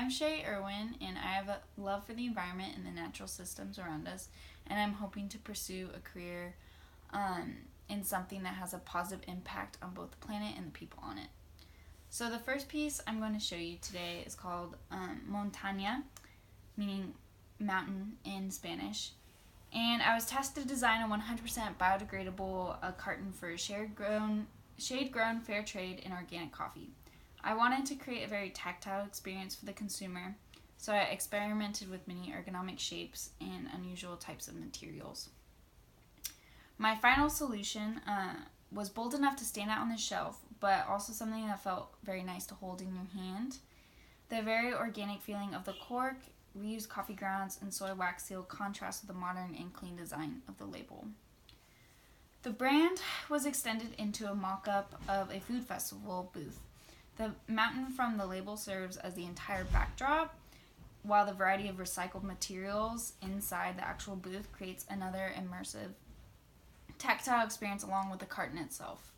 I'm Shay Irwin, and I have a love for the environment and the natural systems around us, and I'm hoping to pursue a career in something that has a positive impact on both the planet and the people on it. So the first piece I'm going to show you today is called Montaña, meaning mountain in Spanish. And I was tasked to design a 100% biodegradable carton for shade-grown, fair trade, and organic coffee. I wanted to create a very tactile experience for the consumer, so I experimented with many ergonomic shapes and unusual types of materials. My final solution was bold enough to stand out on the shelf, but also something that felt very nice to hold in your hand. The very organic feeling of the cork, reused coffee grounds, and soy wax seal contrast with the modern and clean design of the label. The brand was extended into a mock-up of a food festival booth. The mountain from the label serves as the entire backdrop, while the variety of recycled materials inside the actual booth creates another immersive tactile experience along with the carton itself.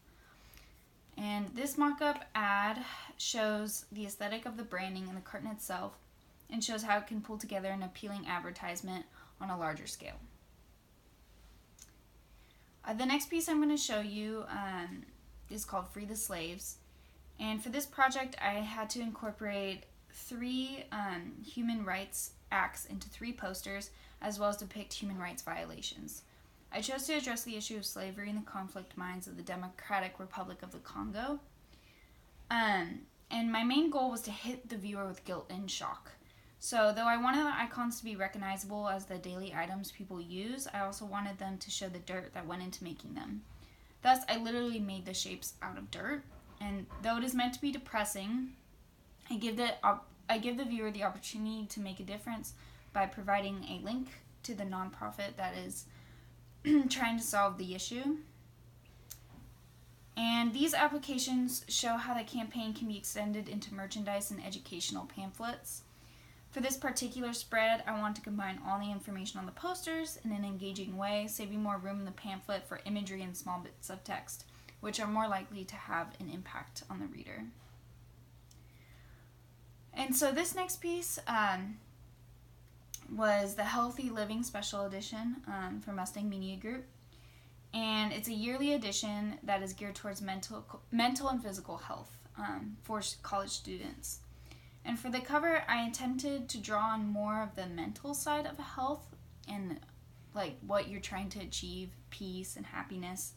And this mock-up ad shows the aesthetic of the branding and the carton itself, and shows how it can pull together an appealing advertisement on a larger scale. The next piece I'm going to show you is called Free the Slaves. And for this project, I had to incorporate 3 human rights acts into 3 posters, as well as depict human rights violations. I chose to address the issue of slavery in the conflict mines of the Democratic Republic of the Congo. And my main goal was to hit the viewer with guilt and shock. So though I wanted the icons to be recognizable as the daily items people use, I also wanted them to show the dirt that went into making them. Thus, I literally made the shapes out of dirt. And though it is meant to be depressing, I give the viewer the opportunity to make a difference by providing a link to the nonprofit that is trying to solve the issue. And these applications show how the campaign can be extended into merchandise and educational pamphlets. For this particular spread, I want to combine all the information on the posters in an engaging way, saving more room in the pamphlet for imagery and small bits of text, which are more likely to have an impact on the reader. And so this next piece was the Healthy Living Special Edition for Mustang Media Group. And it's a yearly edition that is geared towards mental and physical health for college students. And for the cover, I intended to draw on more of the mental side of health and like what you're trying to achieve, peace and happiness.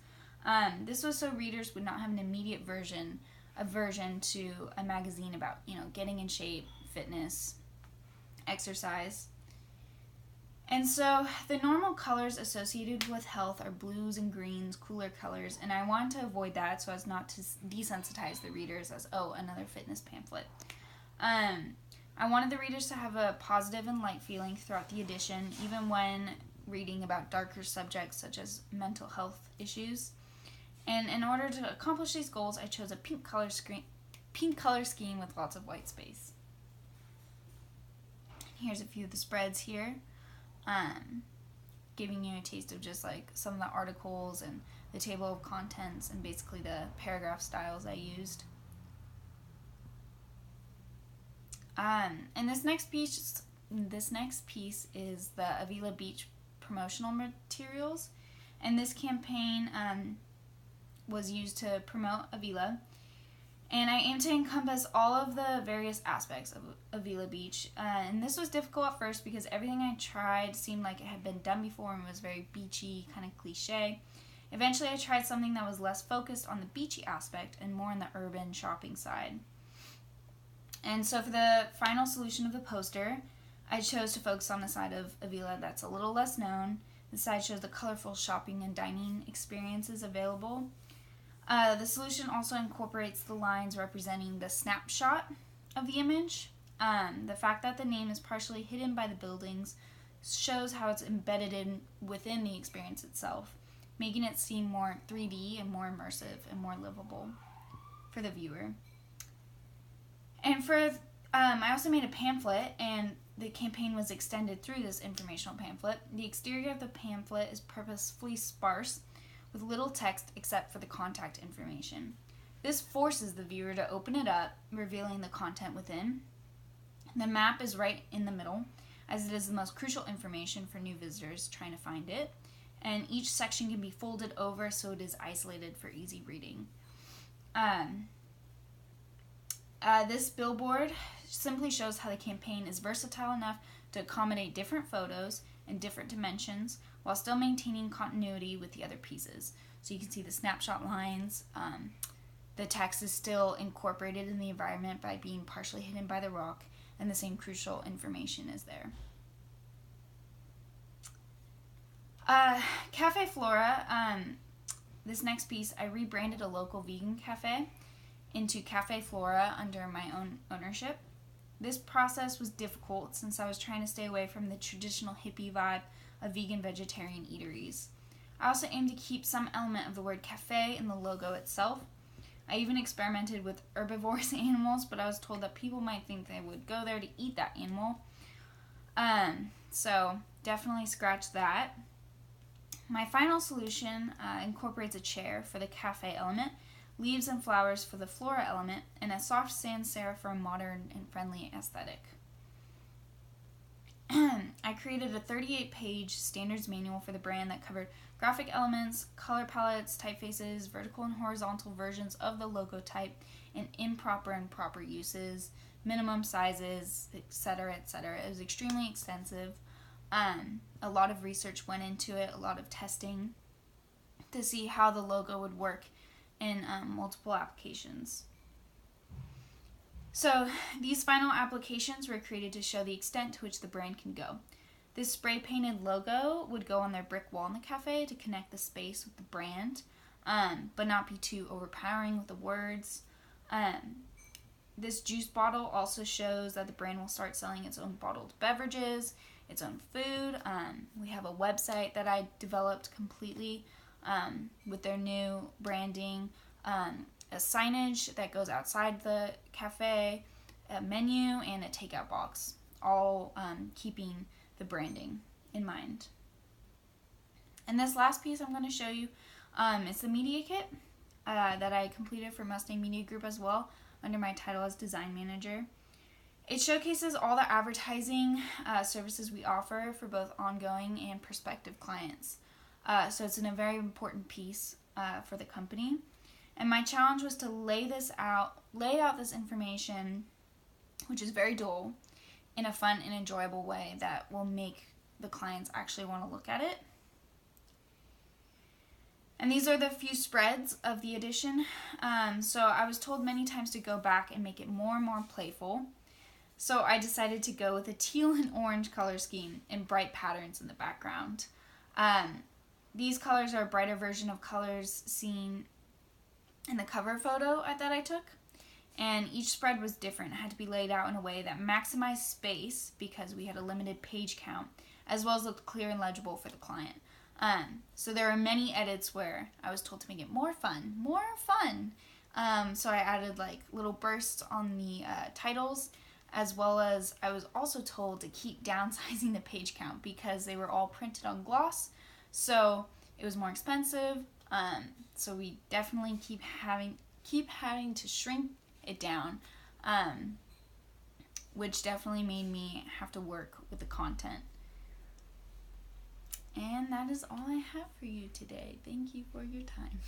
This was so readers would not have an immediate aversion to a magazine about, getting in shape, fitness, exercise. And so the normal colors associated with health are blues and greens, cooler colors, and I wanted to avoid that so as not to desensitize the readers as, another fitness pamphlet. I wanted the readers to have a positive and light feeling throughout the edition, even when reading about darker subjects such as mental health issues. And in order to accomplish these goals, I chose a pink color scheme with lots of white space. Here's a few of the spreads here, giving you a taste of just like some of the articles and the table of contents and basically the paragraph styles I used. And this next piece is the Avila Beach promotional materials, and this campaign was used to promote Avila, and I aim to encompass all of the various aspects of Avila Beach, and this was difficult at first because everything I tried seemed like it had been done before and was very beachy, kind of cliche. Eventually I tried something that was less focused on the beachy aspect and more on the urban shopping side. And so for the final solution of the poster, I chose to focus on the side of Avila that's a little less known. The side shows the colorful shopping and dining experiences available. The solution also incorporates the lines representing the snapshot of the image. The fact that the name is partially hidden by the buildings shows how it's embedded within the experience itself, making it seem more 3D and more immersive and more livable for the viewer. And I also made a pamphlet, and the campaign was extended through this informational pamphlet. The exterior of the pamphlet is purposefully sparse, with little text except for the contact information. This forces the viewer to open it up, revealing the content within. The map is right in the middle, as it is the most crucial information for new visitors trying to find it. And each section can be folded over so it is isolated for easy reading. This billboard simply shows how the campaign is versatile enough to accommodate different photos and different dimensions while still maintaining continuity with the other pieces. So you can see the snapshot lines. The text is still incorporated in the environment by being partially hidden by the rock, and the same crucial information is there. Cafe Flora, this next piece, I rebranded a local vegan cafe into Cafe Flora under my own ownership. This process was difficult since I was trying to stay away from the traditional hippie vibe of vegan vegetarian eateries. I also aimed to keep some element of the word cafe in the logo itself. I even experimented with herbivorous animals, but I was told that people might think they would go there to eat that animal. So definitely scratch that. My final solution incorporates a chair for the cafe element, leaves and flowers for the flora element, and a soft sans serif for a modern and friendly aesthetic. I created a 38-page standards manual for the brand that covered graphic elements, color palettes, typefaces, vertical and horizontal versions of the logo type, and improper and proper uses, minimum sizes, etc., etc. It was extremely extensive. A lot of research went into it, a lot of testing to see how the logo would work in multiple applications. So these final applications were created to show the extent to which the brand can go. This spray painted logo would go on their brick wall in the cafe to connect the space with the brand, but not be too overpowering with the words. This juice bottle also shows that the brand will start selling its own bottled beverages, its own food. We have a website that I developed completely with their new branding, a signage that goes outside the cafe, a menu, and a takeout box, all keeping the branding in mind. And this last piece I'm going to show you, it's the media kit that I completed for Mustang Media Group as well, under my title as Design Manager. It showcases all the advertising services we offer for both ongoing and prospective clients. So it's a very important piece for the company. And my challenge was to lay out this information, which is very dull, in a fun and enjoyable way that will make the clients actually want to look at it. And these are the few spreads of the edition. So I was told many times to go back and make it more and more playful. So I decided to go with a teal and orange color scheme and bright patterns in the background. These colors are a brighter version of colors seen in the cover photo that I took. And each spread was different. It had to be laid out in a way that maximized space because we had a limited page count, as well as looked clear and legible for the client. So there are many edits where I was told to make it more fun. So I added like little bursts on the titles, as well as I was also told to keep downsizing the page count because they were all printed on gloss. So it was more expensive. So we definitely keep having to shrink it down, which definitely made me have to work with the content. And that is all I have for you today. Thank you for your time.